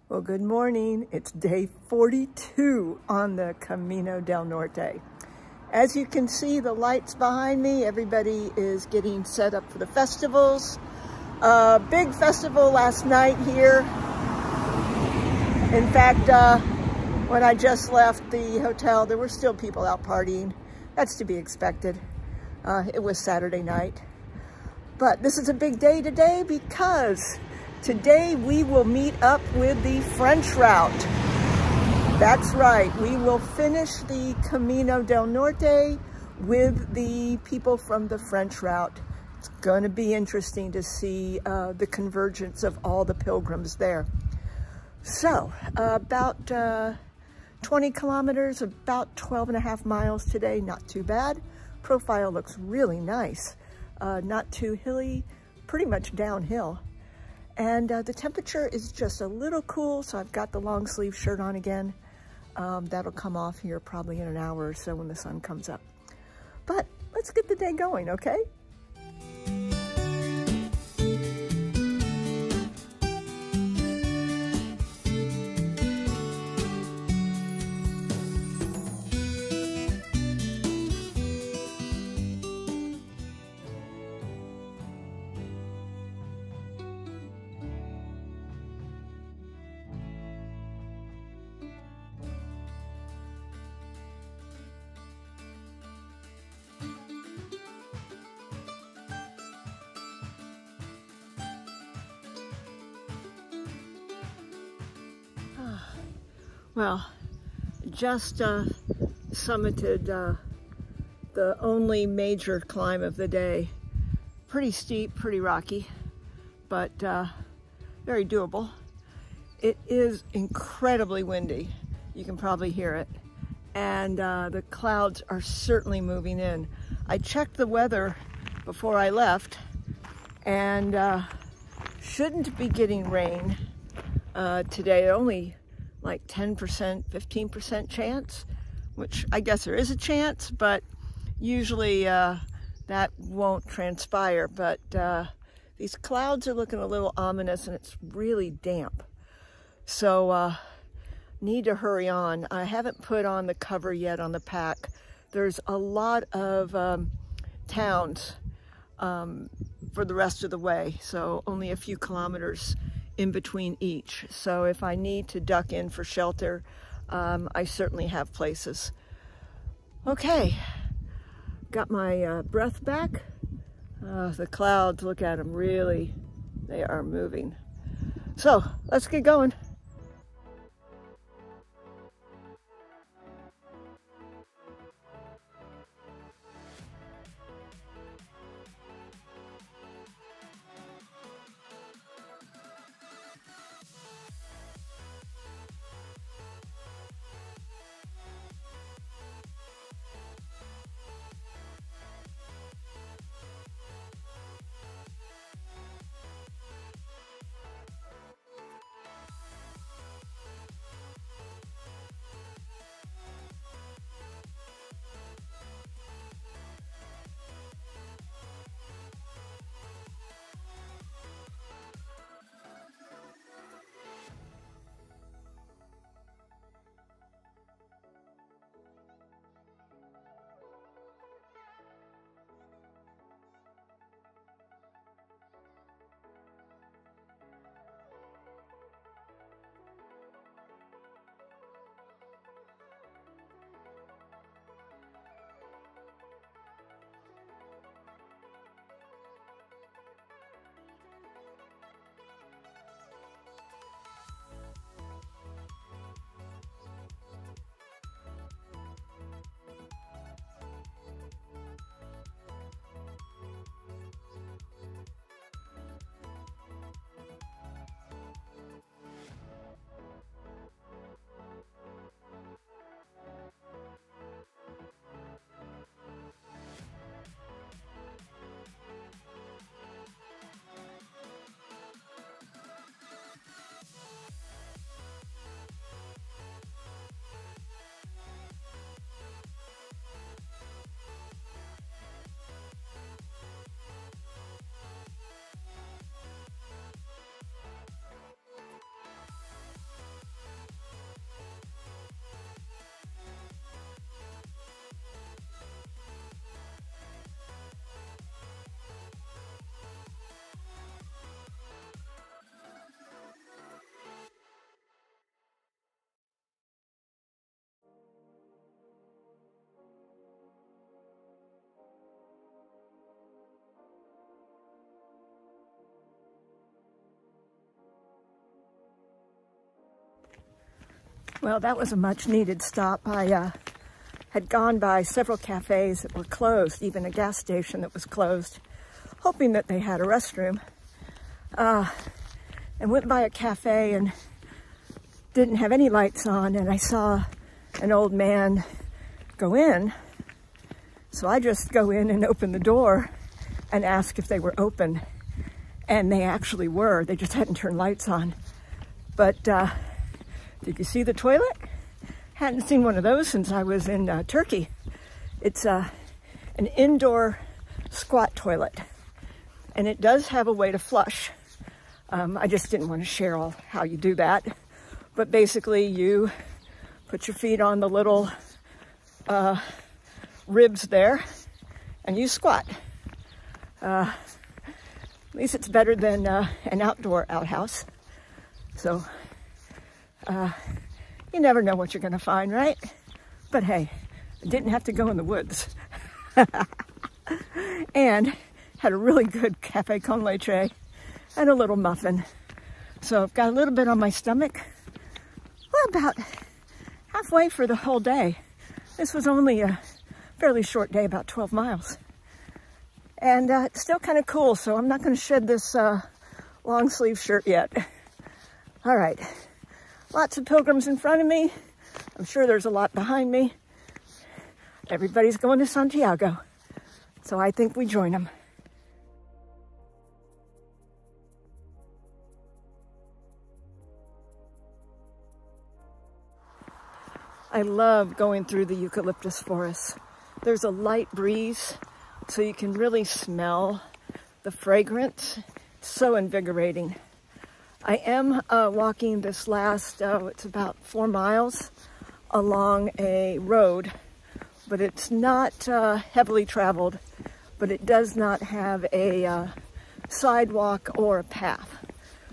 Well, good morning. It's day 42 on the Camino del Norte. As you can see, the lights behind me, everybody is getting set up for the festivals. Big festival last night here. In fact, when I just left the hotel, there were still people out partying. That's to be expected. It was Saturday night. But this is a big day today because today we will meet up with the French route. That's right, we will finish the Camino del Norte with the people from the French route. It's going to be interesting to see the convergence of all the pilgrims there. So, about 20 kilometers, about 12 and a half miles today, not too bad. Profile looks really nice. Not too hilly, pretty much downhill. And the temperature is just a little cool, so I've got the long sleeve shirt on again. That'll come off here probably in an hour or so when the sun comes up. But let's get the day going, okay? Well, just summited the only major climb of the day. Pretty steep, pretty rocky, but very doable. It is incredibly windy. You can probably hear it. And the clouds are certainly moving in. I checked the weather before I left and shouldn't be getting rain today. Only like 10%, 15% chance, which I guess there is a chance, but usually that won't transpire. But these clouds are looking a little ominous and it's really damp. So need to hurry on. I haven't put on the cover yet on the pack. There's a lot of towns for the rest of the way, so only a few kilometers in between each. So if I need to duck in for shelter, I certainly have places. Okay, got my breath back. The clouds, look at them, really, they are moving. So let's get going. Well, that was a much needed stop. I had gone by several cafes that were closed, even a gas station that was closed, hoping that they had a restroom. And went by a cafe and didn't have any lights on, and I saw an old man go in. So I just go in and open the door and ask if they were open. And they actually were. They just hadn't turned lights on. But did you see the toilet? Hadn't seen one of those since I was in Turkey. It's an indoor squat toilet. And it does have a way to flush. I just didn't want to share all how you do that. But basically you put your feet on the little ribs there and you squat. At least it's better than an outdoor outhouse. So you never know what you're going to find, right? But hey, I didn't have to go in the woods. And had a really good cafe con leche and a little muffin. So I've got a little bit on my stomach. We're about halfway for the whole day. This was only a fairly short day, about 12 miles. And it's still kind of cool, so I'm not going to shed this long sleeve shirt yet. All right, lots of pilgrims in front of me. I'm sure there's a lot behind me. Everybody's going to Santiago, so I think we join them. I love going through the eucalyptus forest. There's a light breeze, so you can really smell the fragrance. It's so invigorating. I am walking this last, it's about 4 miles along a road, but it's not heavily traveled, but it does not have a sidewalk or a path.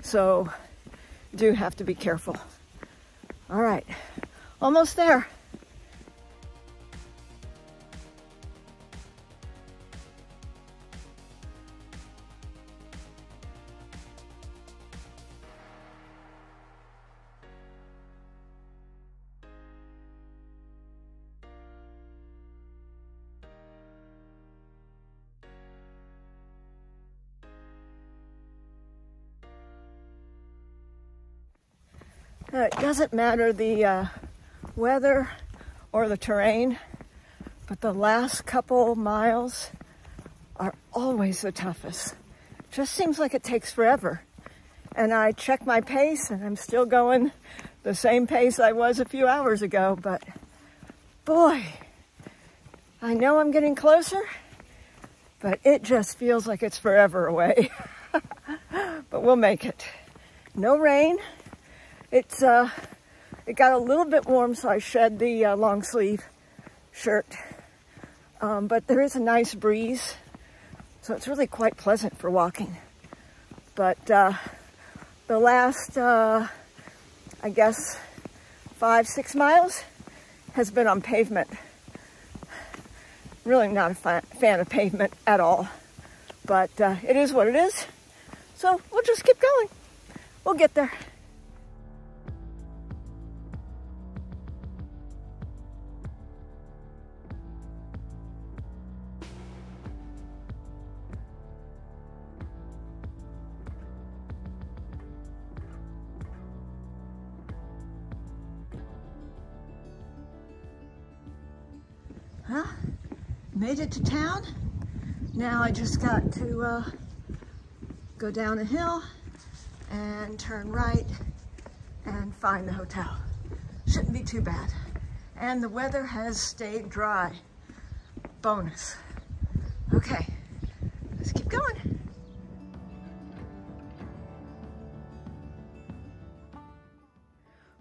So do have to be careful. All right, almost there. It doesn't matter the weather or the terrain, but the last couple miles are always the toughest. Just seems like it takes forever. And I check my pace and I'm still going the same pace I was a few hours ago, but boy, I know I'm getting closer, but it just feels like it's forever away. But we'll make it. No rain. It got a little bit warm, so I shed the long sleeve shirt. But there is a nice breeze, so it's really quite pleasant for walking. But the last, I guess, 5-6 miles has been on pavement. Really not a fan of pavement at all, but it is what it is. So we'll just keep going. We'll get there. Well, made it to town. Now I just got to go down a hill and turn right and find the hotel. Shouldn't be too bad. And the weather has stayed dry. Bonus. Okay, let's keep going.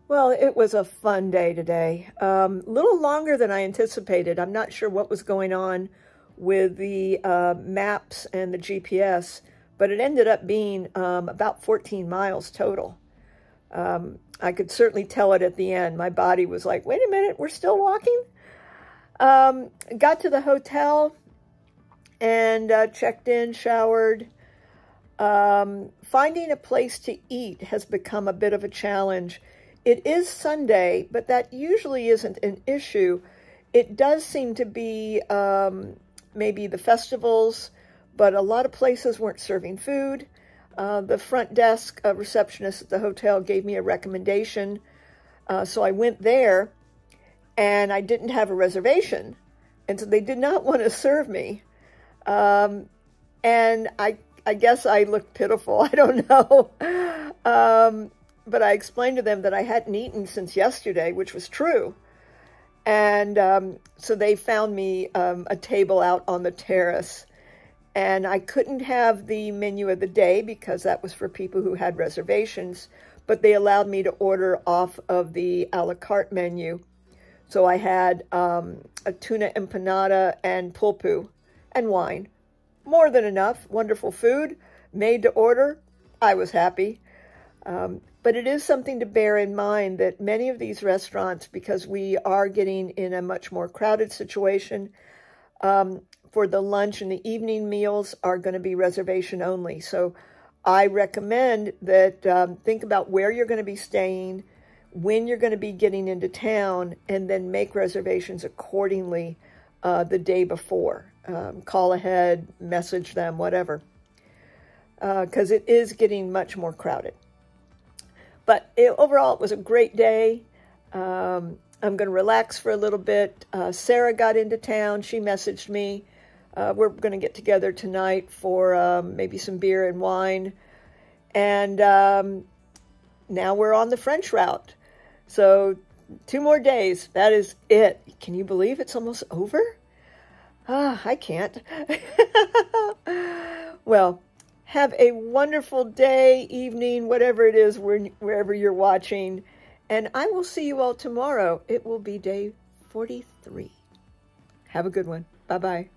Well, it was a fun day today. A little longer than I anticipated. I'm not sure what was going on with the maps and the GPS, but it ended up being about 14 miles total. I could certainly tell it at the end. My body was like, wait a minute, we're still walking? Got to the hotel and checked in, showered. Finding a place to eat has become a bit of a challenge. It is Sunday, but that usually isn't an issue. It does seem to be maybe the festivals, but a lot of places weren't serving food. The front desk receptionist at the hotel gave me a recommendation, so I went there, and I didn't have a reservation, and so they did not want to serve me. And I guess I looked pitiful. I don't know. But I explained to them that I hadn't eaten since yesterday, which was true. And so they found me a table out on the terrace. And I couldn't have the menu of the day because that was for people who had reservations. But they allowed me to order off of the a la carte menu. So I had a tuna empanada and pulpo and wine. More than enough. Wonderful food. Made to order. I was happy. But it is something to bear in mind that many of these restaurants, because we are getting in a much more crowded situation, for the lunch and the evening meals are going to be reservation only. So I recommend that think about where you're going to be staying, when you're going to be getting into town, and then make reservations accordingly the day before. Call ahead, message them, whatever. Because it is getting much more crowded. But overall, it was a great day. I'm going to relax for a little bit. Sarah got into town. She messaged me. We're going to get together tonight for maybe some beer and wine. And now we're on the French route. So 2 more days. That is it. Can you believe it's almost over? I can't. Well, have a wonderful day, evening, whatever it is, wherever you're watching. And I will see you all tomorrow. It will be day 43. Have a good one. Bye-bye.